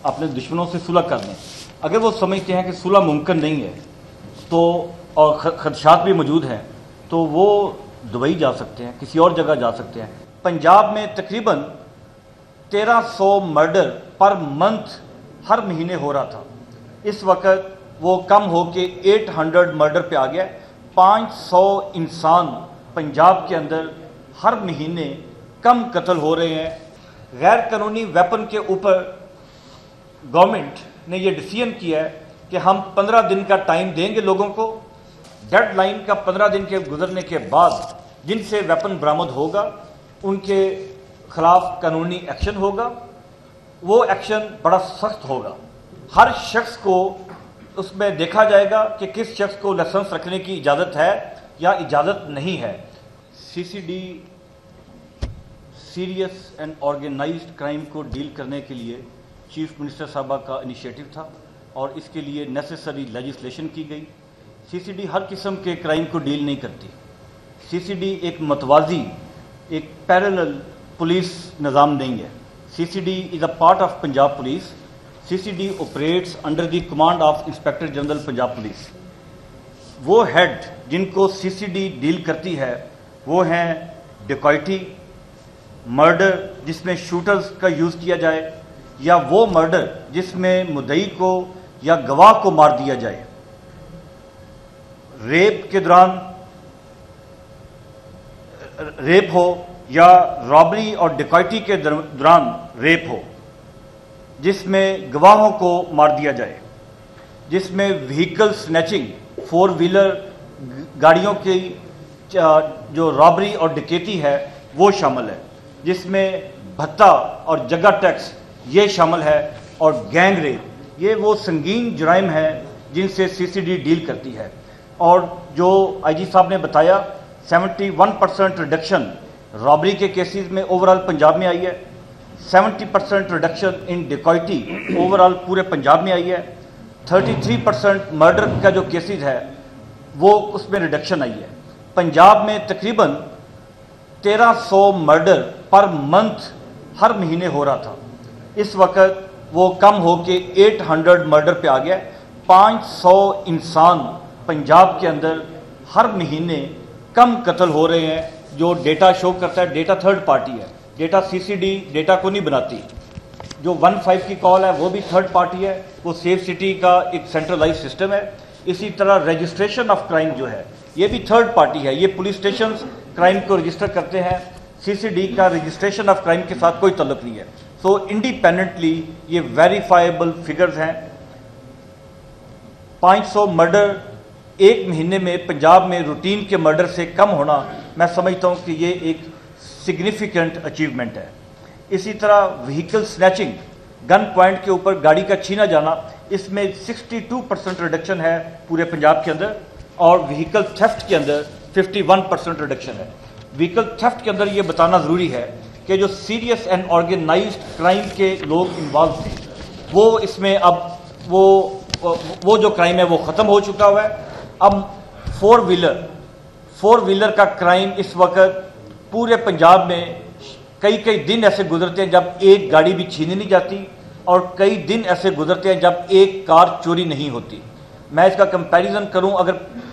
अपने दुश्मनों से सुलह कर लें। अगर वो समझते हैं कि सुलह मुमकिन नहीं है तो और खदशात भी मौजूद हैं तो वो दुबई जा सकते हैं, किसी और जगह जा सकते हैं। पंजाब में तकरीबन 1300 मर्डर पर मंथ हर महीने हो रहा था। इस वक्त वो कम हो के 800 मर्डर पे आ गया। 500 इंसान पंजाब के अंदर हर महीने कम कत्ल हो रहे हैं। गैर कानूनी वेपन के ऊपर गवर्नमेंट ने ये डिसीजन किया है कि हम 15 दिन का टाइम देंगे लोगों को। डेडलाइन का 15 दिन के गुजरने के बाद जिनसे वेपन बरामद होगा उनके खिलाफ कानूनी एक्शन होगा। वो एक्शन बड़ा सख्त होगा। हर शख्स को उसमें देखा जाएगा कि किस शख्स को लाइसेंस रखने की इजाज़त है या इजाज़त नहीं है। CCD serious and organised crime को डील करने के लिए चीफ मिनिस्टर साहबा का इनिशिएटिव था और इसके लिए नेसेसरी लेजिस्लेशन की गई। सीसीडी हर किस्म के क्राइम को डील नहीं करती। सीसीडी एक मतवाजी, एक पैरेलल पुलिस निज़ाम नहीं है। CCD is a part of Punjab police. CCD operates under the command of inspector general Punjab police. वो हेड जिनको सीसीडी डील करती है वो हैं डिकॉइटी, मर्डर जिसमें शूटर्स का यूज़ किया जाए, या वो मर्डर जिसमें मुद्दई को या गवाह को मार दिया जाए, रेप के दौरान रेप हो या रॉबरी और डिकॉइटी के दौरान रेप हो, जिसमें गवाहों को मार दिया जाए, जिसमें व्हीकल स्नैचिंग, 4 व्हीलर गाड़ियों की जो रॉबरी और डकैती है वो शामिल है, जिसमें भत्ता और जगह टैक्स ये शामिल है, और गैंग रेप, ये वो संगीन जुराइम है जिनसे सीसीडी डील करती है। और जो आईजी साहब ने बताया 71% रिडक्शन रॉबरी के केसेस में ओवरऑल पंजाब में आई है। 70% रिडक्शन इन डिकॉइटी ओवरऑल पूरे पंजाब में आई है। 33% मर्डर का जो केसेस है वो उसमें रिडक्शन आई है। पंजाब में तकरीबन 1300 मर्डर पर मंथ हर महीने हो रहा था। इस वक्त वो कम हो के 800 मर्डर पे आ गया। 500 इंसान पंजाब के अंदर हर महीने कम कत्ल हो रहे हैं। जो डेटा शो करता है, डेटा थर्ड पार्टी है, डेटा सीसीडी डेटा को नहीं बनाती। जो 15 की कॉल है वो भी थर्ड पार्टी है, वो सेफ सिटी का एक सेंट्रलाइज सिस्टम है। इसी तरह रजिस्ट्रेशन ऑफ क्राइम जो है ये भी थर्ड पार्टी है, ये पुलिस स्टेशन क्राइम को रजिस्टर करते हैं। सीसीडी का रजिस्ट्रेशन ऑफ क्राइम के साथ कोई तल्लुक नहीं है। सो इंडिपेंडेंटली ये वेरीफाइबल फिगर्स हैं। 500 मर्डर एक महीने में पंजाब में रूटीन के मर्डर से कम होना, मैं समझता हूं कि ये एक सिग्निफिकेंट अचीवमेंट है। इसी तरह व्हीकल स्नैचिंग, गन पॉइंट के ऊपर गाड़ी का छीना जाना, इसमें 62% रिडक्शन है पूरे पंजाब के अंदर, और व्हीकल थेफ्ट के अंदर 51% रिडक्शन है। व्हीकल थेफ्ट के अंदर ये बताना ज़रूरी है कि जो सीरियस एंड ऑर्गेनाइज्ड क्राइम के लोग इन्वॉल्व थे वो इसमें अब वो जो क्राइम है वो ख़त्म हो चुका हुआ है। अब 4 व्हीलर का क्राइम इस वक्त पूरे पंजाब में कई दिन ऐसे गुजरते हैं जब एक गाड़ी भी छीनी नहीं जाती, और कई दिन ऐसे गुजरते हैं जब एक कार चोरी नहीं होती। मैं इसका कंपैरिजन करूं अगर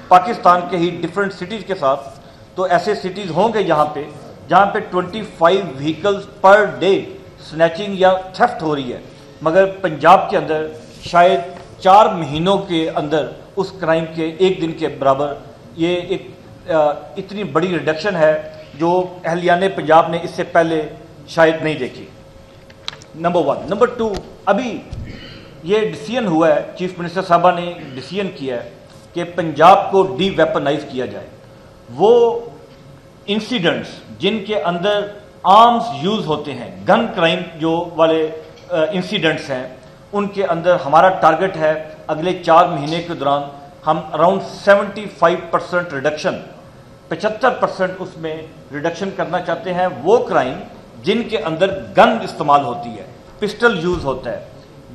पाकिस्तान के ही डिफरेंट सिटीज़ के साथ, तो ऐसे सिटीज़ होंगे जहां पे 25 व्हीकल्स पर डे स्नैचिंग या थेफ्ट हो रही है, मगर पंजाब के अंदर शायद 4 महीनों के अंदर उस क्राइम के एक दिन के बराबर ये एक इतनी बड़ी रिडक्शन है जो अहलियाने पंजाब ने इससे पहले शायद नहीं देखी। नंबर 1। नंबर 2, अभी ये डिसीजन हुआ है, चीफ मिनिस्टर साहबा ने डिसीजन किया है कि पंजाब को डी वेपनाइज किया जाए। वो इंसिडेंट्स जिनके अंदर आर्म्स यूज़ होते हैं, गन क्राइम जो वाले इंसिडेंट्स हैं, उनके अंदर हमारा टारगेट है अगले 4 महीने के दौरान हम अराउंड 75% रिडक्शन, 75% उसमें रिडक्शन करना चाहते हैं। वो क्राइम जिनके अंदर गन इस्तेमाल होती है, पिस्टल यूज़ होता है,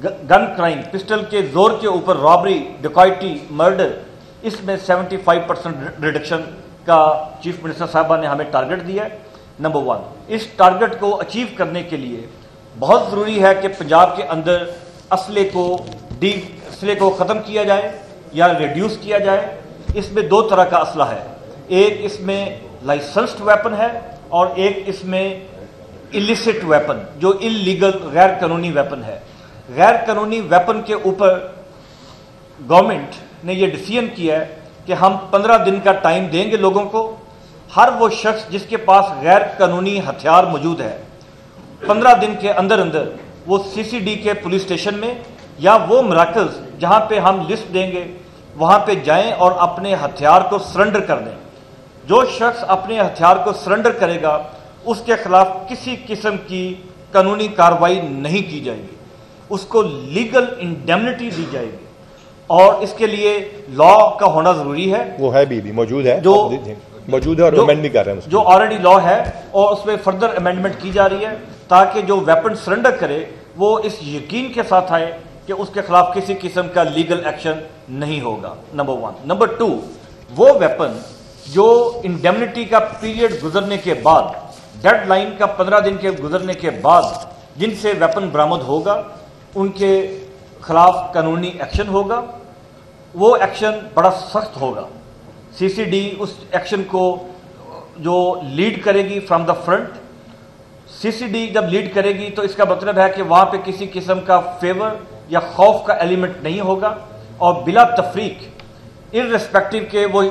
गन क्राइम, पिस्टल के जोर के ऊपर रॉबरी, डिकॉइटी, मर्डर, इसमें 75% रिडक्शन का चीफ मिनिस्टर साहबा ने हमें टारगेट दिया है। नंबर 1, इस टारगेट को अचीव करने के लिए बहुत ज़रूरी है कि पंजाब के अंदर اسلحے کو ختم کیا جائے یا ریڈیوس کیا جائے. اس میں دو طرح کا اسلحہ ہے. ایک اس میں لائسنسڈ ویپن ہے اور ایک اس میں illicit ویپن جو انلیگل غیر قانونی ویپن ہے. غیر قانونی ویپن کے اوپر گورنمنٹ نے یہ ڈیسیژن کیا ہے کہ ہم 15 دن کا ٹائم دیں گے لوگوں کو. ہر وہ شخص جس کے پاس غیر قانونی ہتھیار موجود ہے 15 دن کے اندر وہ CCD کے پولیس اسٹیشن میں یا وہ مراکز جہاں پہ ہم لسٹ دیں گے وہاں پہ جائیں اور اپنے ہتھیار کو سرنڈر کر دیں. جو شخص اپنے ہتھیار کو سرنڈر کرے گا اس کے خلاف کسی قسم کی قانونی کارروائی نہیں کی جائے گی. اس کو لیگل انڈیمنٹی دی جائے گی اور اس کے لیے لا کا ہونا ضروری ہے. وہ ہے بھی موجود ہے جو موجود ہے اور امینڈ بھی کر رہے ہیں جو آلریڈی لا ہے اور اس میں فردر امینڈمنٹ کی جا رہی ہے تاکہ جو ویپن سرنڈر کرے وہ اس یقین کے ساتھ آئے کہ اس کے خلاف کسی قسم کا لیگل ایکشن نہیں ہوگا. نمبر 1. نمبر 2, وہ ویپن جو انڈیمنٹی کا پیریڈ گزرنے کے بعد ڈیڈ لائن کا 15 دن کے گزرنے کے بعد جن سے ویپن برآمد ہوگا ان کے خلاف قانونی ایکشن ہوگا. وہ ایکشن بڑا سخت ہوگا. CCD اس ایکشن کو جو لیڈ کرے گی فرام دا فرنٹ. CCD جب لیڈ کرے گی تو اس کا مطلب ہے کہ وہاں پہ کسی قسم کا فیور یا خوف کا ایلیمنٹ نہیں ہوگا اور بلا تفریق ارریسپیکٹو کہ وہ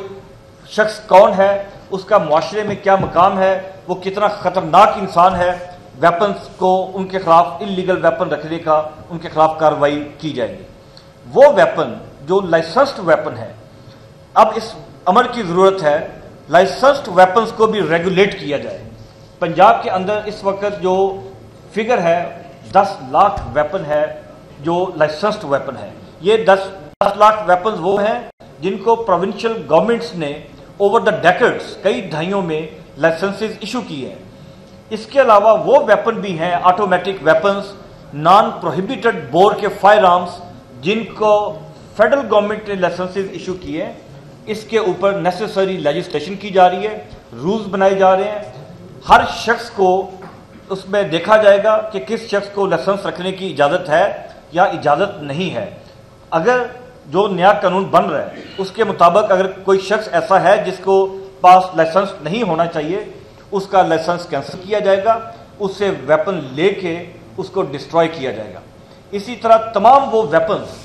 شخص کون ہے, اس کا معاشرے میں کیا مقام ہے, وہ کتنا خطرناک انسان ہے, ویپنز کو ان کے خلاف انلیگل ویپن رکھنے کا ان کے خلاف کارروائی کی جائے گی. وہ ویپن جو لائسنسڈ ویپن ہے, اب اس امر کی ضرورت ہے لائسنسڈ ویپنز کو بھی ریگولیٹ کیا جائے. پنجاب کے اندر اس وقت جو فگر ہے 10 لاکھ ویپن ہے جو لائسنسڈ ویپن ہے. یہ 10 لاکھ ویپنز وہ ہیں جن کو پروونشل گورنمنٹس نے اوور دا ڈیکڈز کئی دہائیوں میں لائسنسز ایشو کیے ہیں. اس کے علاوہ وہ ویپن بھی ہیں automatic weapons non prohibited bore کے فائر آرمز جن کو فیڈرل گورنمنٹ نے لائسنسز ایشو کیے ہیں. اس کے اوپر نیسیسری لیجسلیشن کی جا رہی ہے, رولز بنائے جا رہے ہیں. ہر شخص کو اس میں دیکھا جائے گا کہ کس شخص کو لائسنس رکھنے کی اجازت ہے یا اجازت نہیں ہے. اگر جو نیا قانون بن رہا ہے اس کے مطابق اگر کوئی شخص ایسا ہے جس کو پاس لائسنس نہیں ہونا چاہیے اس کا لائسنس کینسل کیا جائے گا, اس سے ویپن لے کے اس کو ڈسٹروائے کیا جائے گا. اسی طرح تمام وہ ویپنز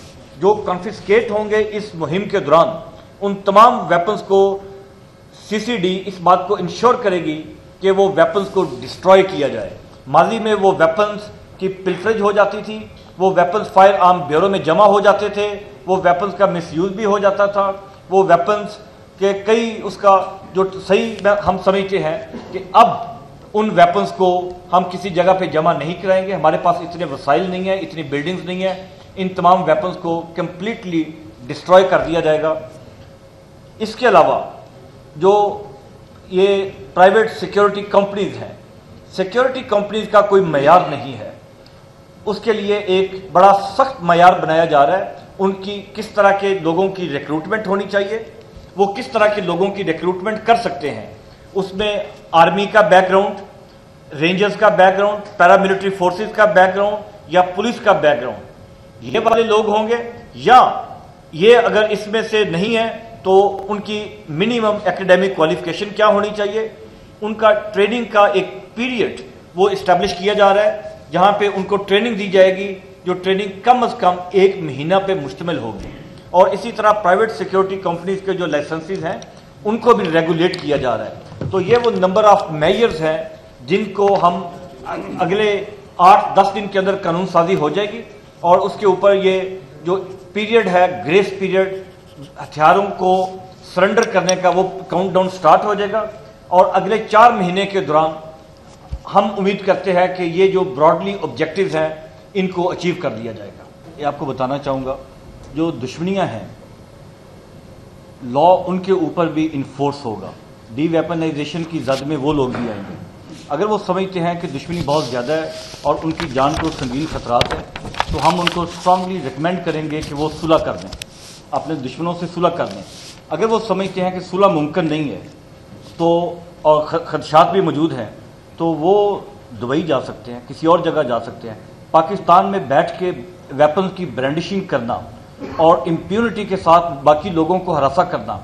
جو کنفسکیٹ ہوں گے اس مہم کے دوران ان تمام ویپنز کو CCD اس بات کو انشور کرے گی کہ وہ ویپنز کو ڈسٹروائے کیا جائے. ماضی میں وہ ویپنز کی پلفریج ہو جاتی تھی, وہ ویپنز فائر آرم بیورو میں جمع ہو جاتے تھے, وہ ویپنز کا مس یوز بھی ہو جاتا تھا. وہ ویپنز کے کئی اس کا جو صحیح ہم سمجھتے ہیں کہ اب ان ویپنز کو ہم کسی جگہ پہ جمع نہیں کرائیں گے, ہمارے پاس اتنے وسائل نہیں ہیں, اتنی بلڈنگز نہیں ہیں. ان تمام ویپنز کو کمپلیٹلی ڈسٹروائے کر دیا جائے گا. اس کے علاوہ جو یہ پرائیویٹ سیکیورٹی کمپنیز ہیں, سیکیورٹی کمپنیز کا کوئی معیار نہیں ہے. اس کے لیے ایک بڑا سخت معیار بنایا جا رہا ہے. ان کی کس طرح کے لوگوں کی ریکروٹمنٹ ہونی چاہیے, وہ کس طرح کے لوگوں کی ریکروٹمنٹ کر سکتے ہیں. اس میں آرمی کا بیک گراؤنڈ, رینجرز کا بیک گراؤنڈ, پیراملٹری فورسز کا بیک گراؤنڈ یا پولیس کا بیک گراؤنڈ یہ والے لوگ ہوں گے, یا یہ اگر اس میں سے نہیں ہے تو ان کی منیمم ایکیڈیمک کوالیفیکیشن کیا ہونی چاہیے. ان کا ٹریننگ کا ایک پیریڈ وہ اسٹیبلش کیا جا رہا ہے جہاں پہ ان کو ٹریننگ دی جائے گی جو ٹریننگ کم از کم 1 مہینہ پہ مشتمل ہوگی. اور اسی طرح پرائیویٹ سیکیورٹی کمپنیز کے جو لائسنسز ہیں ان کو بھی ریگولیٹ کیا جا رہا ہے. تو یہ وہ نمبر آف میجرز ہیں جن کو ہم اگلے 8-10 دن کے اندر قانون سازی ہو جائے گی اور اس کے اوپر یہ جو پیریڈ ہے گریس پیریڈ ہتھیاروں کو سرنڈر کرنے کا وہ کاؤنٹ ڈاؤن سٹارٹ ہو جائے گا. اور اگلے 4 مہینے کے دوران ہم امید کرتے ہیں کہ یہ جو براڈلی آبجیکٹیوز ہیں ان کو اچیو کر دیا جائے گا. یہ آپ کو بتانا چاہوں گا جو دشمنیاں ہیں لا ان کے اوپر بھی انفورس ہوگا. ڈی ویپنائزیشن کی زد میں وہ لوگ بھی آئیں گے اگر وہ سمجھتے ہیں کہ دشمنی بہت زیادہ ہے اور ان کی جان کو سنگین خطرات ہیں تو ہم ان کو اسٹرانگلی ریکمینڈ کریں گے کہ وہ صلح کر دیں, اپنے دشمنوں سے صلح کر دیں. اگر وہ سمجھتے ہیں کہ صلح ممکن نہیں ہے تو اور خدشات بھی موجود ہیں تو وہ دبئی جا سکتے ہیں, کسی اور جگہ جا سکتے ہیں. پاکستان میں بیٹھ کے वेपन्स की ब्रांडिशिंग करना और इम्प्यूनिटी के साथ बाकी लोगों को हरासा करना,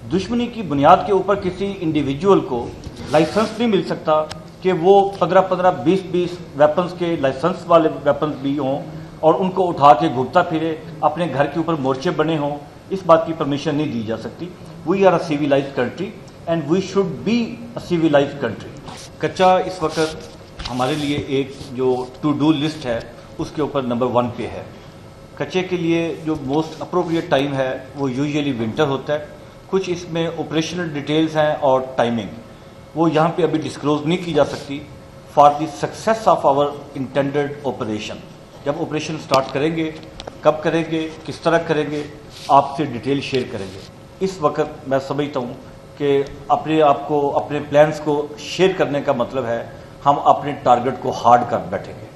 दुश्मनी की बुनियाद के ऊपर किसी इंडिविजुअल को लाइसेंस नहीं मिल सकता कि वो 15-15, 20-20 वेपन्स के लाइसेंस वाले वेपन्स भी हों और उनको उठा के घूमता फिरे, अपने घर के ऊपर मोर्चे बने हों। इस बात की परमिशन नहीं दी जा सकती। We are a civilised country and we should be a civilised country. कच्चा इस वक्त हमारे लिए एक जो टू डू लिस्ट है उसके ऊपर नंबर 1 पे है। कच्चे के लिए जो मोस्ट अप्रोप्रिएट टाइम है वो यूजुअली विंटर होता है। कुछ इसमें ऑपरेशनल डिटेल्स हैं और टाइमिंग वो यहाँ पे अभी डिस्क्लोज नहीं की जा सकती for the success of our intended operation. जब ऑपरेशन स्टार्ट करेंगे, कब करेंगे, किस तरह करेंगे, आपसे डिटेल शेयर करेंगे। इस वक्त मैं समझता हूँ कि अपने आप को, अपने प्लान्स को शेयर करने का मतलब है हम अपने टारगेट को हार्ड कर बैठेंगे।